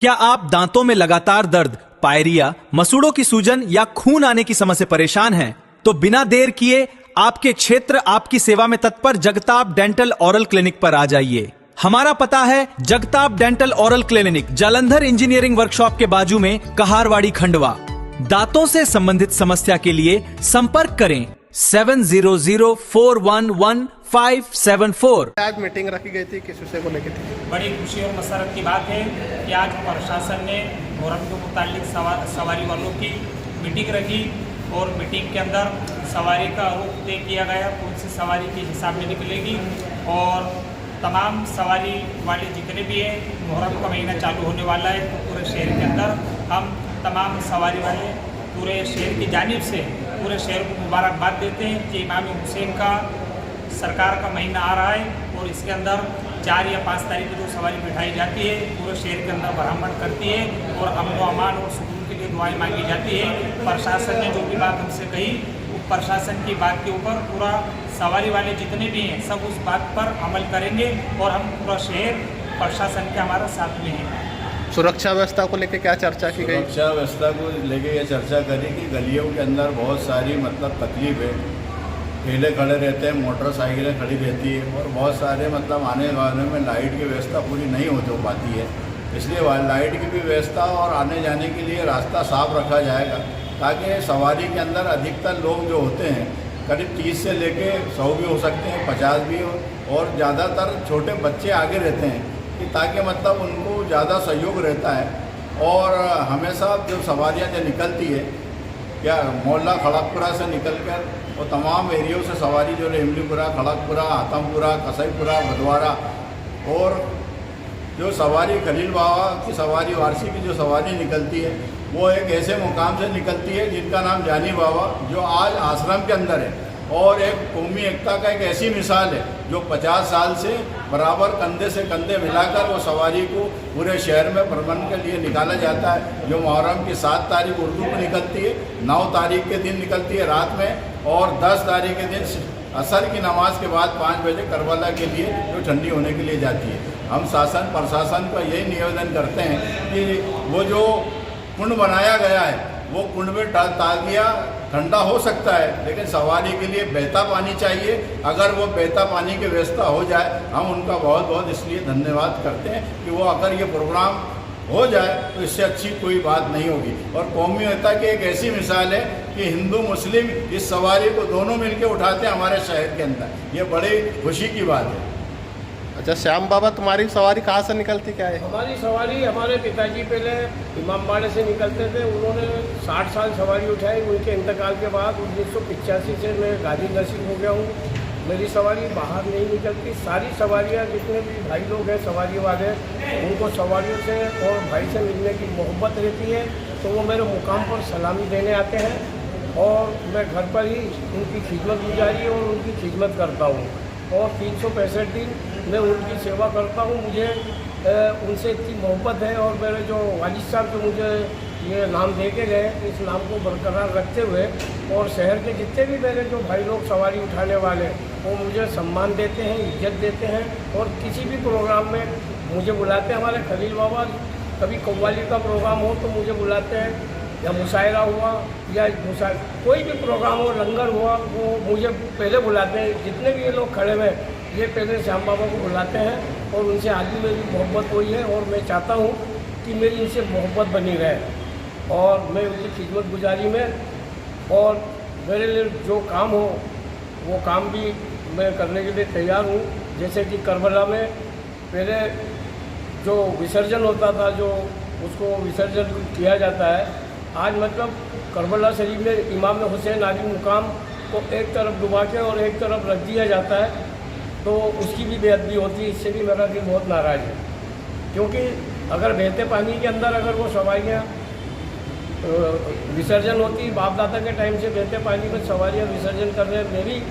क्या आप दांतों में लगातार दर्द, पायरिया, मसूड़ों की सूजन या खून आने की समस्या से परेशान हैं? तो बिना देर किए आपके क्षेत्र आपकी सेवा में तत्पर जगताप डेंटल ओरल क्लिनिक पर आ जाइए। हमारा पता है Jagtap dental oral clinic, Jalandhar engineering workshop के बाजू में, कहारवाड़ी, खंडवा। दांतों से संबंधित समस्या के लिए संपर्क करें 7004111574। आज मीटिंग रखी गई थी, किस विषय को लेकर थी? बड़ी खुशी और मसरत की बात है कि आज प्रशासन ने मुहर्रम के मुतालिक सवारी वालों की मीटिंग रखी और मीटिंग के अंदर सवारी का रुख तय किया गया, कौन सी सवारी के हिसाब में निकलेगी और तमाम सवारी वाले जितने भी हैं, मुहर्रम का महीना चालू होने वाला है तो पूरे शहर के अंदर हम तमाम सवारी वाले पूरे शहर की जानिब से पूरे शहर को मुबारकबाद देते हैं कि इमाम हुसैन का सरकार का महीना आ रहा है और इसके अंदर 4 या 5 तारीख को जो सवारी बिठाई जाती है पूरे शहर के अंदर बरामद करती है और अमन व अमान और सुकून के लिए दुआएं मांगी जाती है। प्रशासन ने जो भी बात हमसे कही वो प्रशासन की बात के ऊपर पूरा सवारी वाले जितने भी हैं सब उस बात पर अमल करेंगे और हम पूरा शहर प्रशासन के हमारा साथ में है। सुरक्षा व्यवस्था को लेकर क्या चर्चा की गई? सुरक्षा व्यवस्था को लेकर यह चर्चा करी कि गलियों के अंदर बहुत सारी तकलीफ है, ठेले खड़े रहते हैं, मोटरसाइकिलें खड़ी रहती है और बहुत सारे आने वाले में लाइट की व्यवस्था पूरी नहीं हो पाती है। इसलिए लाइट की भी व्यवस्था और आने जाने के लिए रास्ता साफ रखा जाएगा ताकि सवारी के अंदर अधिकतर लोग जो होते हैं करीब 30 से लेके 100 भी हो सकते हैं, 50 भी हो और ज़्यादातर छोटे बच्चे आगे रहते हैं कि ताकि उनको ज़्यादा सहयोग रहता है। और हमेशा जब सवारियाँ जो निकलती है क्या मोहल्ला खड़गपुरा से निकलकर और तमाम एरियो से सवारी जो इमलीपुरा, खड़गपुरा, आतमपुरा, कसईपुरा, भदवारा और जो सवारी खलील बाबा की सवारी वारसी की जो सवारी निकलती है वो एक ऐसे मुकाम से निकलती है जिनका नाम जानी बाबा जो आज आश्रम के अंदर है और एक कौमी एकता का एक ऐसी मिसाल है जो 50 साल से बराबर कंधे से कंधे मिलाकर वो सवारी को पूरे शहर में भ्रमण के लिए निकाला जाता है। जो मुहर्रम की 7 तारीख उर्दू को निकलती है, 9 तारीख के दिन निकलती है रात में और 10 तारीख के दिन असर की नमाज के बाद 5 बजे करबला के लिए जो ठंडी होने के लिए जाती है। हम शासन प्रशासन का यही निवेदन करते हैं कि वो जो कुंड बनाया गया है वो कुंड में तागिया ठंडा हो सकता है लेकिन सवारी के लिए बहता पानी चाहिए। अगर वो बहता पानी की व्यवस्था हो जाए हम उनका बहुत बहुत इसलिए धन्यवाद करते हैं कि वो अगर ये प्रोग्राम हो जाए तो इससे अच्छी कोई बात नहीं होगी। और कौमी एकता की एक ऐसी मिसाल है कि हिंदू मुस्लिम इस सवारी को दोनों मिलकर उठाते हैं हमारे शहर के अंदर, ये बड़ी खुशी की बात है। अच्छा श्याम बाबा, तुम्हारी सवारी कहाँ से निकलती क्या है? हमारी सवारी हमारे पिताजी पहले इमामबाड़े से निकलते थे, उन्होंने 60 साल सवारी उठाई। उनके इंतकाल के बाद 1985 से मैं गाजी नसीब हो गया हूँ। मेरी सवारी बाहर नहीं निकलती। सारी सवारियाँ जितने भी भाई लोग हैं सवारी वाले, उनको सवारियों से और भाई से मिलने की मोहब्बत रहती है तो वो मेरे मुकाम पर सलामी देने आते हैं और मैं घर पर ही उनकी खिदमत गुजारी और उनकी खिदमत करता हूँ और 365 दिन मैं उनकी सेवा करता हूँ। मुझे उनसे इतनी मोहब्बत है और मेरे जो वालिद साहब जो मुझे ये नाम दे के गए, इस नाम को बरकरार रखते हुए और शहर के जितने भी मेरे जो भाई लोग सवारी उठाने वाले वो मुझे सम्मान देते हैं, इज्जत देते हैं और किसी भी प्रोग्राम में मुझे बुलाते हैं। हमारे खलील बाबा कभी कव्वाली का प्रोग्राम हो तो मुझे बुलाते हैं, या मुशायरा हुआ या कोई भी प्रोग्राम हो, लंगर हुआ, वो मुझे पहले बुलाते हैं। जितने भी ये लोग खड़े हुए ये पहले श्याम बाबा को बुलाते हैं और उनसे आज भी मेरी मोहब्बत हुई है और मैं चाहता हूँ कि मेरी इनसे मोहब्बत बनी रहे और मैं उनकी खिदमत गुजारी में और मेरे लिए जो काम हो वो काम भी मैं करने के लिए तैयार हूँ। जैसे कि करबला में पहले जो विसर्जन होता था, जो उसको विसर्जन किया जाता है, आज करबला शरीफ में इमाम हुसैन आली मुकाम को एक तरफ डुबा के और एक तरफ रख दिया जाता है तो उसकी भी बेअदबी होती है। इससे भी मेरा दिल बहुत नाराज़ है क्योंकि अगर बहते पानी के अंदर अगर वो सवारियाँ विसर्जन होती, बाप दादा के टाइम से बहते पानी में सवारियाँ विसर्जन कर रहे हैं। मेरी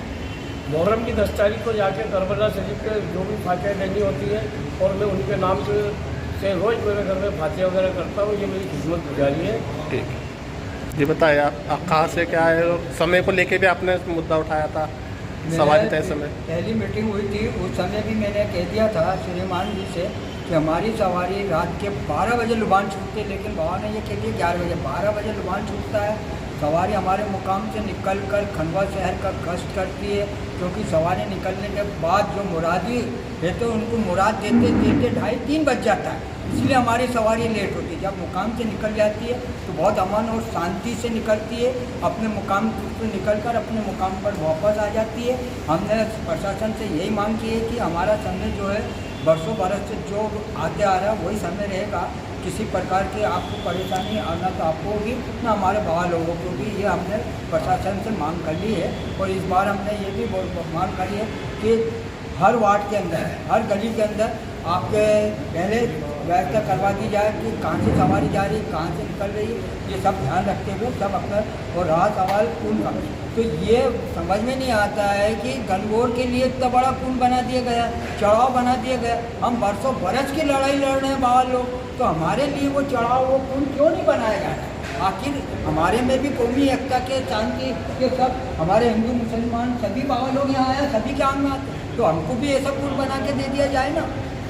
मुहर्रम की 10 तारीख को जाके करबला शरीफ के जो भी फातिहा देनी होती है और मैं उनके नाम से रोज़ मेरे घर में फातिहा वगैरह करता हूँ। ये मेरी खिदमत गुजारी है। ठीक, जी बताइए आप कहाँ से क्या है? समय को लेके भी आपने मुद्दा उठाया था सवारी तय समय। पहली मीटिंग हुई थी उस समय भी मैंने कह दिया था सुलेमान जी से कि हमारी सवारी रात के 12 बजे लुभान छूटती है, लेकिन बाबा ने ये कह दिया 11 बजे। 12 बजे लुभान छूटता है, सवारी हमारे मुकाम से निकल कर खंडवा शहर का कष्ट करती है, क्योंकि सवारी निकलने के बाद जो मुरादी रहते हैं उनको मुराद देते देते 2:30-3 बज जाता है, इसलिए हमारी सवारी लेट होती है। जब मुकाम से निकल जाती है तो बहुत अमन और शांति से निकलती है, अपने मुकाम से निकलकर अपने मुकाम पर वापस आ जाती है। हमने प्रशासन से यही मांग की है कि हमारा समय जो है बरसों बरस से जो आते आ रहा है वही समय रहेगा, किसी प्रकार की आपको परेशानी आना तो आपको होगी ना हमारे बाबा लोगों को भी। ये हमने प्रशासन से मांग कर ली है और इस बार हमने ये भी मांग करी है कि हर वार्ड के अंदर, हर गली के अंदर आपके पहले व्यवस्था करवा दी जाए कि कहाँ से सवारी जा रही है, कहाँ से निकल रही है, ये सब ध्यान रखते हुए सब अपना। और रहा सवाल पुल का, तो ये समझ में नहीं आता है कि गणगौर के लिए इतना बड़ा पुल बना दिया गया, चढ़ाव बना दिया गया। हम बरसों बरस की लड़ाई लड़ रहे हैं बाबा लोग, तो हमारे लिए वो चढ़ाव, वो पुल क्यों नहीं बनाया जा रहा है? आखिर हमारे में भी कौमी एकता के शांति के सब हमारे हिंदू मुसलमान सभी बाबा लोग यहाँ आए, सभी के आम में आते, तो हमको भी ऐसा पुल बना के दे दिया जाए ना,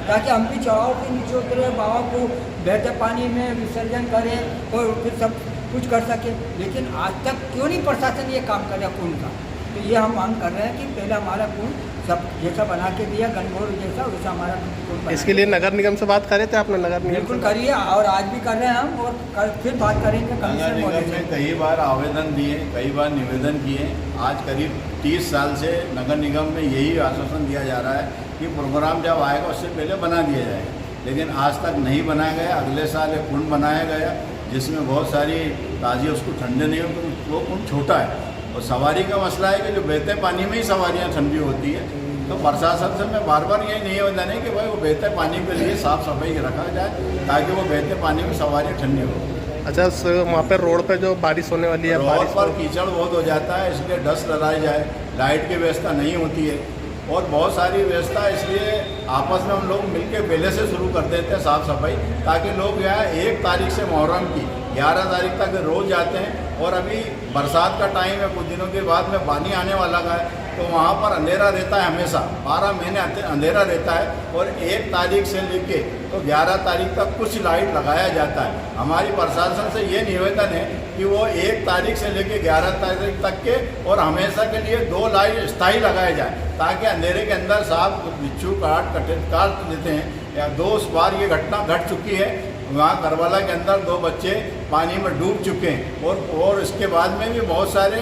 ताकि हम भी चढ़ाव के नीचे उतरे, बाबा को बहते पानी में विसर्जन करें और फिर सब कुछ कर सके। लेकिन आज तक क्यों नहीं प्रशासन ये काम कर रहा पुल का? तो ये हम मांग कर रहे हैं कि पहले हमारा पुल सब जैसा बना के दिया गणगौर जैसा, वैसा हमारा पुल। इसके लिए नगर निगम से बात करे थे आपने? नगर निगम बिल्कुल करिए और आज भी कर रहे हैं हम, और कल फिर बात करेंगे नगर कमिश्नर निगम महोदय में से। कई बार आवेदन दिए, कई बार निवेदन किए। आज करीब 30 साल से नगर निगम में यही आश्वासन दिया जा रहा है कि प्रोग्राम जब आएगा उससे पहले बना दिया जाएगा, लेकिन आज तक नहीं बनाया गया। अगले साल एक कुंड बनाया गया जिसमें बहुत सारी ताज़ी उसको ठंडे नहीं हो, तो वो कुंड छोटा है। और सवारी का मसला है कि जो बहते पानी में ही सवारियाँ ठंडी होती है, तो प्रशासन से मैं बार बार यही निवेदन है कि भाई वो बहते पानी के लिए साफ़ सफाई रखा जाए, ताकि वो बहते पानी में सवारियाँ ठंडी हो। अच्छा, वहाँ पे रोड पे जो बारिश होने वाली है, रोड पर कीचड़ बहुत हो जाता है, इसलिए डस्ट लगाई जाए। लाइट की व्यवस्था नहीं होती है और बहुत सारी व्यवस्था, इसलिए आपस में हम लोग मिलकर पहले से शुरू कर देते हैं साफ़ सफाई, ताकि लोग यहाँ 1 तारीख से मुहर्रम की 11 तारीख तक रोज़ जाते हैं। और अभी बरसात का टाइम है, कुछ दिनों के बाद में पानी आने वाला है, तो वहाँ पर अंधेरा रहता है, हमेशा 12 महीने अंधेरा रहता है। और 1 तारीख से लेके तो 11 तारीख तक कुछ लाइट लगाया जाता है। हमारी प्रशासन से ये निवेदन है कि वो 1 तारीख से लेके 11 तारीख तक के और हमेशा के लिए 2 लाइट स्थायी लगाए जाए, ताकि अंधेरे के अंदर सांप बिच्छू काट देते हैं। या 2 बार ये घटना घट चुकी है, वहाँ करवाला के अंदर 2 बच्चे पानी में डूब चुके हैं। और इसके बाद में भी बहुत सारे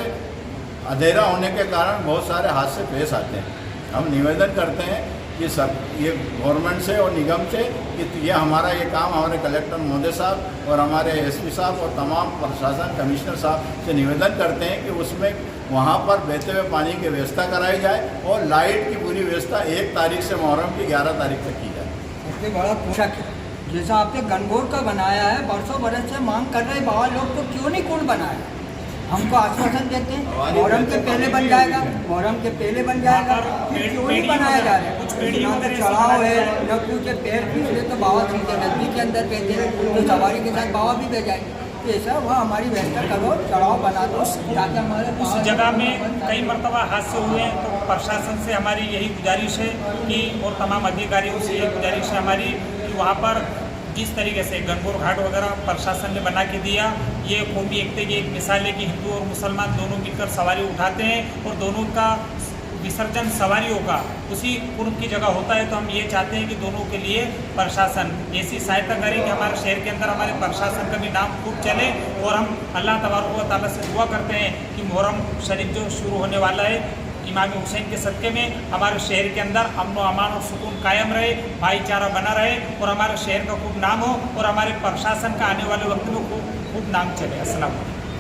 अंधेरा होने के कारण बहुत सारे हादसे पेश आते हैं। हम निवेदन करते हैं कि सब ये गवर्नमेंट से और निगम से कि ये हमारा ये काम हमारे कलेक्टर महोदय साहब और हमारे एसपी साहब और तमाम प्रशासन कमिश्नर साहब से निवेदन करते हैं कि उसमें वहाँ पर बहते हुए पानी की व्यवस्था कराई जाए और लाइट की पूरी व्यवस्था 1 तारीख से मुहर्रम की 11 तारीख तक की जाए। सबसे बड़ा पोशाक जैसा आपने गणगौर का बनाया है, बरसों बरस से मांग कर रहे बाबा लोग, तो क्यों नहीं कुंड बनाया? हमको आश्वासन देते हैं मुहर्रम के पहले बन जाएगा, मुहर्रम के पहले बन जाएगा, फिर क्यों नहीं बनाया जा रहा है? यहाँ तो चढ़ाव है, न कुछ पैर फिसले तो बाबा सीधे नदी के अंदर भेजे, तो सवारी के साथ बाबा भी भेजाएंगे। तो ऐसा वहाँ हमारी व्यवस्था करो, चढ़ाव बना दो, ताकि हमारे उस जगह में कई मरतबा हादसे हुए हैं। तो प्रशासन से हमारी यही गुजारिश है कि, और तमाम अधिकारियों से यही गुजारिश है हमारी कि वहाँ पर जिस तरीके से गणगौर घाट वगैरह प्रशासन ने बना के दिया, ये कौमी एकता की एक मिसाल है कि हिंदू और मुसलमान दोनों मिलकर सवारी उठाते हैं और दोनों का विसर्जन सवारियों का उसी कुंड की जगह होता है। तो हम ये चाहते हैं कि दोनों के लिए प्रशासन ऐसी सहायता करे कि हमारे शहर के अंदर हमारे प्रशासन का भी नाम खूब चले। और हम अल्लाह तबारक व तआला से दुआ करते हैं कि मुहर्रम शरीफ जो शुरू होने वाला है, इमाम हुसैन के सदक़े में हमारे शहर के अंदर अमन व अमान और सुकून कायम रहे, भाईचारा बना रहे और हमारे शहर का खूब नाम हो और हमारे प्रशासन का आने वाले वक्त में खूब नाम चले। अस्सलाम वालेकुम।